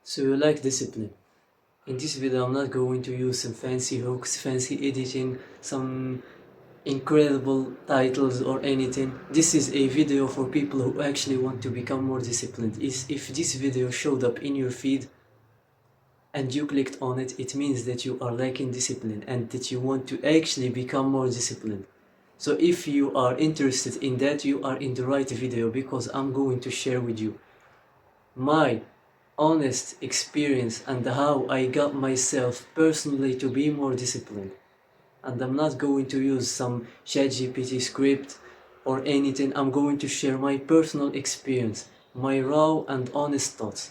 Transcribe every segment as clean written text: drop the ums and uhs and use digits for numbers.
So you like discipline. In this video I'm not going to use some fancy hooks, fancy editing, some incredible titles or anything. This is a video for people who actually want to become more disciplined. If this video showed up in your feed and you clicked on it, it means that you are lacking discipline and that you want to actually become more disciplined. So if you are interested in that, you are in the right video, because I'm going to share with you my honest experience and how I got myself personally to be more disciplined. And I'm not going to use some ChatGPT script or anything. I'm going to share my personal experience, my raw and honest thoughts.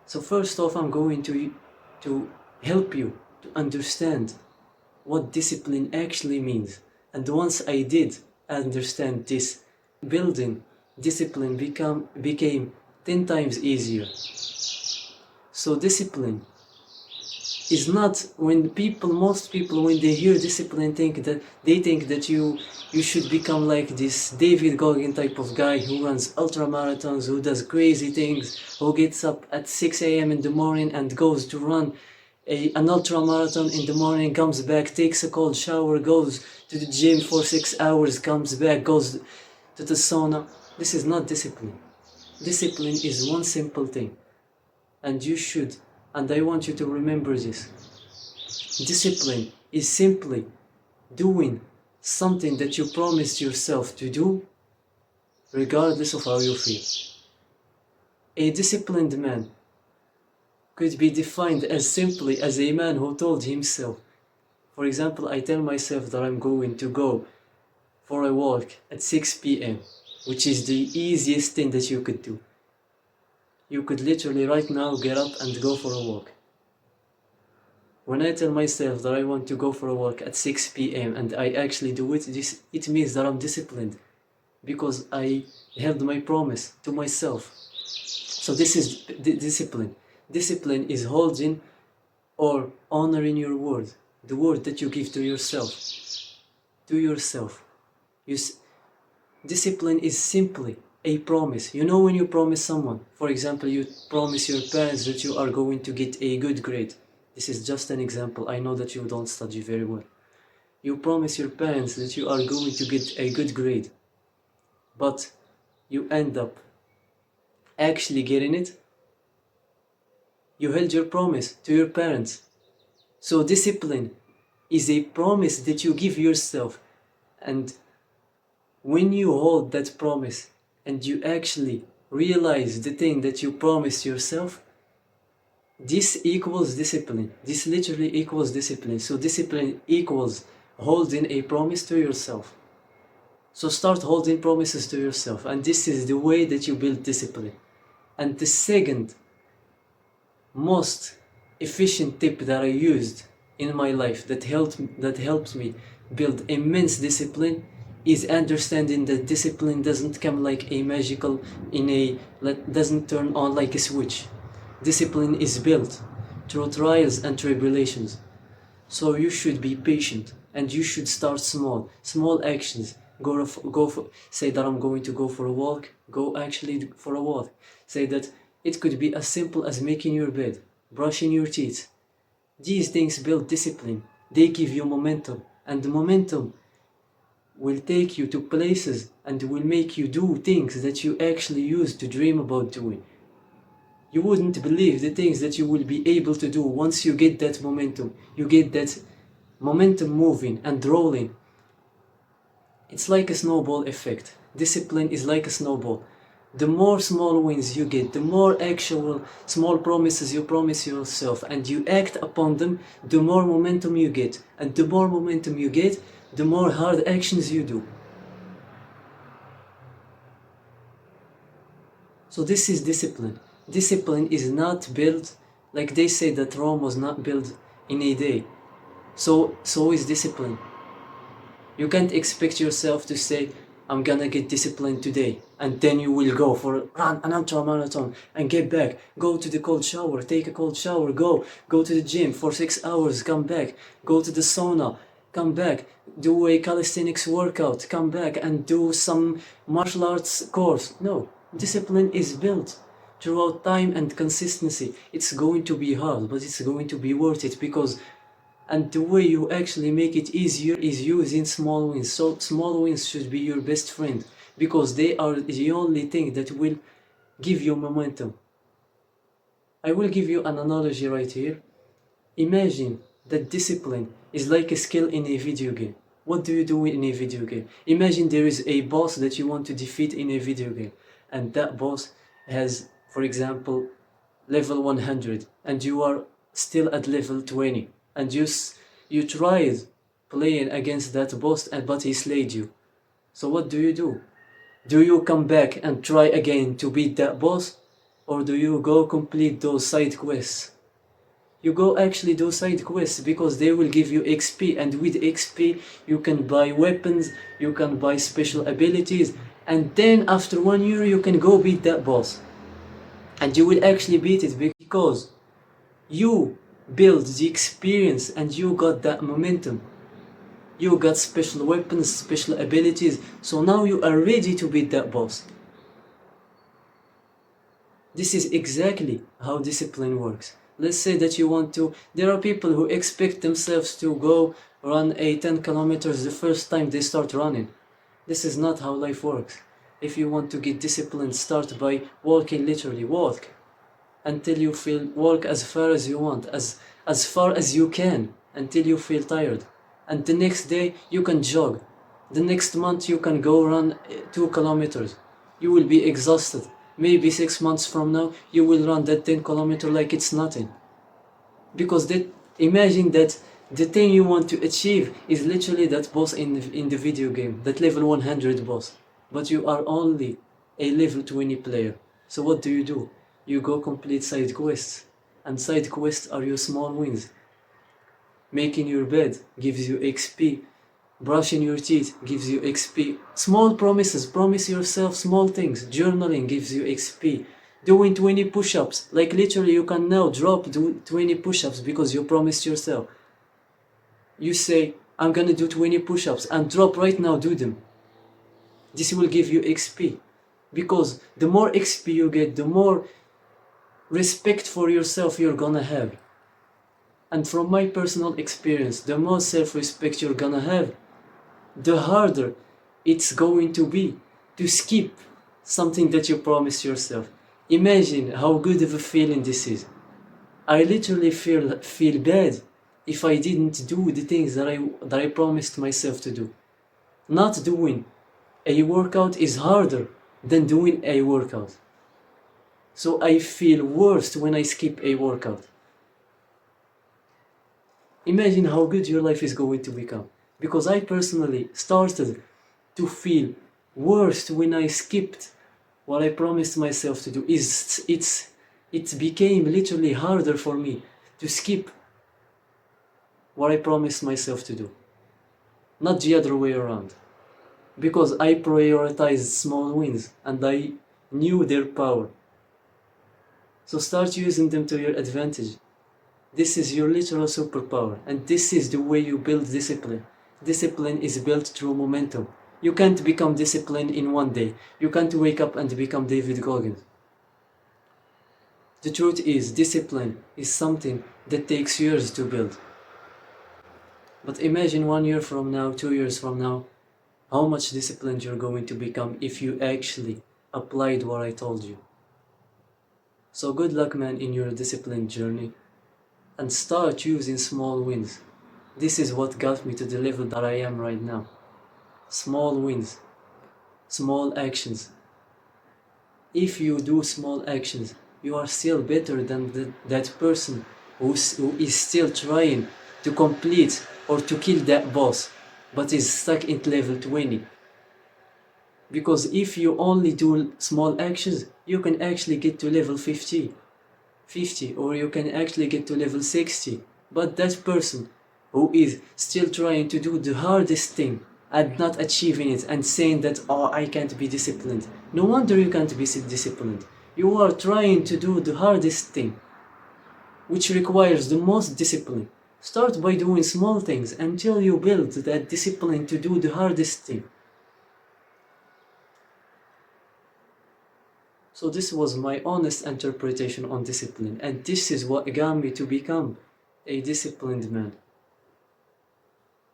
So first off, I'm going to help you to understand what discipline actually means. And once I did understand this, building discipline became 10 times easier. So discipline is not, most people when they hear discipline think that you should become like this David Goggin type of guy who runs ultra marathons, who does crazy things, who gets up at 6 a.m. in the morning and goes to run an ultra marathon in the morning, comes back, takes a cold shower, goes to the gym for 6 hours, comes back, goes to the sauna. This is not discipline. Discipline is one simple thing, and I want you to remember this. Discipline is simply doing something that you promised yourself to do, regardless of how you feel. A disciplined man could be defined as simply as a man who told himself, for example, I tell myself that I'm going to go for a walk at 6 p.m., which is the easiest thing that you could do. You could literally right now get up and go for a walk. When I tell myself that I want to go for a walk at 6 p.m. and I actually do it, it means that I'm disciplined, because I held my promise to myself. So this is discipline. Discipline is holding or honoring your word, the word that you give to yourself. To yourself. Discipline is simply a promise. You know, when you promise someone, for example, you promise your parents that you are going to get a good grade. This is just an example. I know that you don't study very well. You promise your parents that you are going to get a good grade, but you end up actually getting it. You held your promise to your parents. So discipline is a promise that you give yourself, and when you hold that promise and you actually realize the thing that you promised yourself, this equals discipline. This literally equals discipline. So discipline equals holding a promise to yourself. So start holding promises to yourself, and this is the way that you build discipline. And the second most efficient tip that I used in my life that helped me build immense discipline is understanding that discipline doesn't come like a magical doesn't turn on like a switch. Discipline is built through trials and tribulations. So you should be patient, and you should start small actions. Say that I'm going to go for a walk. Go actually for a walk. Say that it could be as simple as making your bed, brushing your teeth. These things build discipline. They give you momentum, and the momentum will take you to places and will make you do things that you actually used to dream about doing. You wouldn't believe the things that you will be able to do once you get that momentum. You get that momentum moving and rolling. It's like a snowball effect. Discipline is like a snowball. The more small wins you get, the more actual small promises you promise yourself and you act upon them, the more momentum you get. And the more momentum you get, the more hard actions you do. So this is discipline. Discipline is not built, like they say that Rome was not built in a day. So is discipline. You can't expect yourself to say, I'm gonna get disciplined today, and then you will go run an ultra marathon and get back, go to the cold shower, take a cold shower, go to the gym for 6 hours, come back, go to the sauna, come back, do a calisthenics workout, come back and do some martial arts course. No, discipline is built throughout time and consistency. It's going to be hard, but it's going to be worth it, because and the way you actually make it easier is using small wins. So small wins should be your best friend, because they are the only thing that will give you momentum. I will give you an analogy right here. Imagine that discipline is like a skill in a video game. What do you do in a video game? Imagine there is a boss that you want to defeat in a video game, and that boss has, for example, level 100, and you are still at level 20, and you tried playing against that boss, but he slayed you. So what do? Do you come back and try again to beat that boss, or do you go complete those side quests? You go actually do side quests, because they will give you XP, and with XP you can buy weapons, you can buy special abilities, and then after 1 year you can go beat that boss. And you will actually beat it because you build the experience and you got that momentum. You got special weapons, special abilities, so now you are ready to beat that boss. This is exactly how discipline works. Let's say that you want to, there are people who expect themselves to go run a 10 kilometers the first time they start running. This is not how life works. If you want to get disciplined, start by walking, literally walk until you feel, walk as far as you want, as far as you can, until you feel tired. And the next day you can jog. The next month you can go run 2 kilometers. You will be exhausted. Maybe 6 months from now you will run that 10 kilometer like it's nothing. Because imagine that the thing you want to achieve is literally that boss in the video game, that level 100 boss. But you are only a level 20 player. So what do? You go complete side quests. And side quests are your small wins. Making your bed gives you XP. Brushing your teeth gives you XP. Small promises, promise yourself small things. Journaling gives you XP. Doing 20 push-ups, like literally you can now do 20 push-ups because you promised yourself. You say, I'm gonna do 20 push-ups, and drop right now, do them. This will give you XP. Because the more XP you get, the more respect for yourself you're gonna have. And from my personal experience, the more self-respect you're gonna have, the harder it's going to be to skip something that you promised yourself. Imagine how good of a feeling this is. I literally feel bad if I didn't do the things that I promised myself to do. Not doing a workout is harder than doing a workout. So I feel worse when I skip a workout. Imagine how good your life is going to become. Because I personally started to feel worse when I skipped what I promised myself to do. It became literally harder for me to skip what I promised myself to do. Not the other way around. Because I prioritized small wins and I knew their power. So start using them to your advantage. This is your literal superpower, and this is the way you build discipline. Discipline is built through momentum. You can't become disciplined in one day. You can't wake up and become David Goggins. The truth is, discipline is something that takes years to build. But imagine 1 year from now, 2 years from now, how much disciplined you're going to become if you actually applied what I told you. So good luck, man, in your discipline journey. And start using small wins. This is what got me to the level that I am right now. Small wins. Small actions. If you do small actions, you are still better than that person who is still trying to complete or to kill that boss, but is stuck at level 20. Because if you only do small actions, you can actually get to level 50, or you can actually get to level 60. But that person who is still trying to do the hardest thing and not achieving it and saying that, oh, I can't be disciplined. No wonder you can't be disciplined. You are trying to do the hardest thing, which requires the most discipline. Start by doing small things until you build that discipline to do the hardest thing. So this was my honest interpretation on discipline, and this is what got me to become a disciplined man.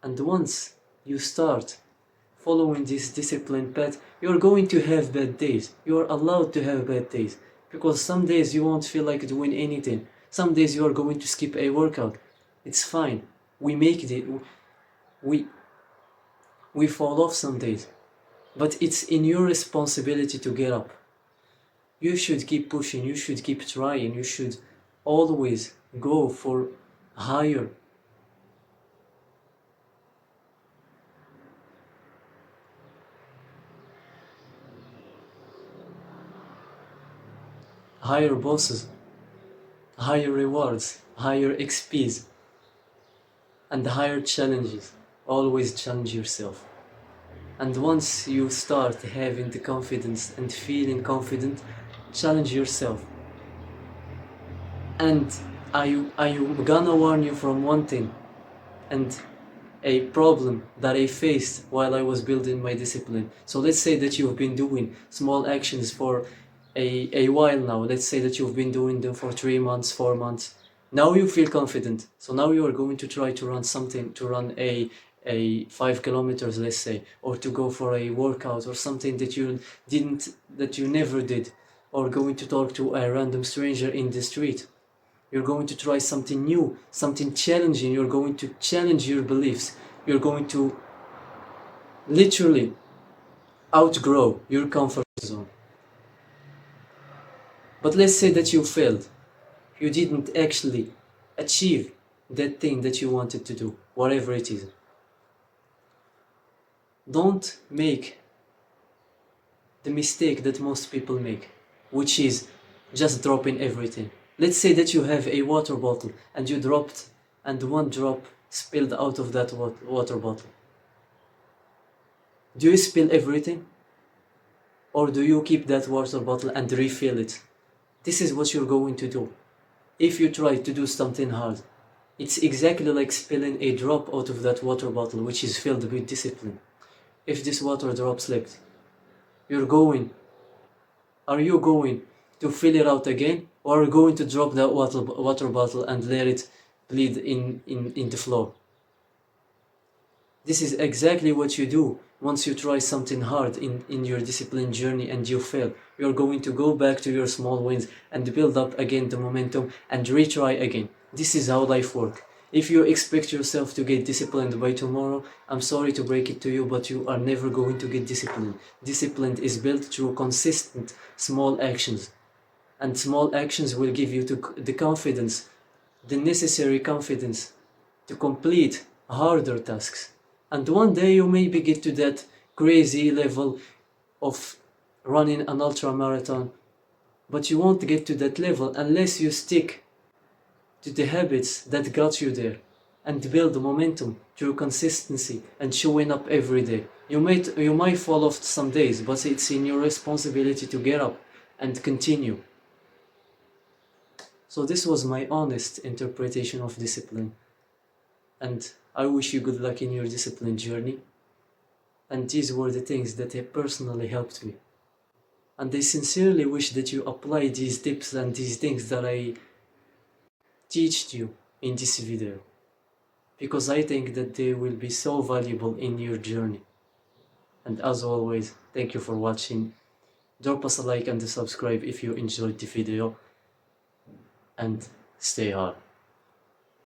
And once you start following this disciplined path, you're going to have bad days. You're allowed to have bad days, because some days you won't feel like doing anything. Some days you are going to skip a workout. It's fine. We make it. We fall off some days, but it's in your responsibility to get up. You should keep pushing, you should keep trying, you should always go for higher. Higher bosses, higher rewards, higher XPs, and higher challenges. Always challenge yourself. And once you start having the confidence and feeling confident, challenge yourself. And I'm gonna warn you from one thing, and a problem that I faced while I was building my discipline. So let's say that you've been doing small actions for a while now. Let's say that you've been doing them for 3 months, 4 months. Now you feel confident. So now you are going to try to run something, to run a 5 kilometers, let's say, or to go for a workout or something that you never did, or going to talk to a random stranger in the street. You're going to try something new, something challenging. You're going to challenge your beliefs. You're going to literally outgrow your comfort zone. But let's say that you failed. You didn't actually achieve that thing that you wanted to do, whatever it is. Don't make the mistake that most people make, which is just dropping everything. Let's say that you have a water bottle and you dropped, and one drop spilled out of that water bottle. Do you spill everything? Or do you keep that water bottle and refill it? This is what you're going to do. If you try to do something hard, it's exactly like spilling a drop out of that water bottle, which is filled with discipline. If this water drop slipped, are you going to fill it out again, or are you going to drop that water bottle and let it bleed in the floor? This is exactly what you do once you try something hard in your discipline journey and you fail. You're going to go back to your small wins and build up again the momentum and retry again. This is how life works. If you expect yourself to get disciplined by tomorrow, I'm sorry to break it to you, but you are never going to get disciplined. Discipline is built through consistent small actions. And small actions will give you the confidence, the necessary confidence to complete harder tasks. And one day you maybe get to that crazy level of running an ultra marathon, but you won't get to that level unless you stick to the habits that got you there and build momentum through consistency and showing up every day. You might fall off some days, but it's in your responsibility to get up and continue. So this was my honest interpretation of discipline, and I wish you good luck in your discipline journey. And these were the things that have personally helped me. And I sincerely wish that you apply these tips and these things that I teach you in this video, because I think that they will be so valuable in your journey. And as always, thank you for watching. Drop us a like and a subscribe if you enjoyed the video, and stay hard.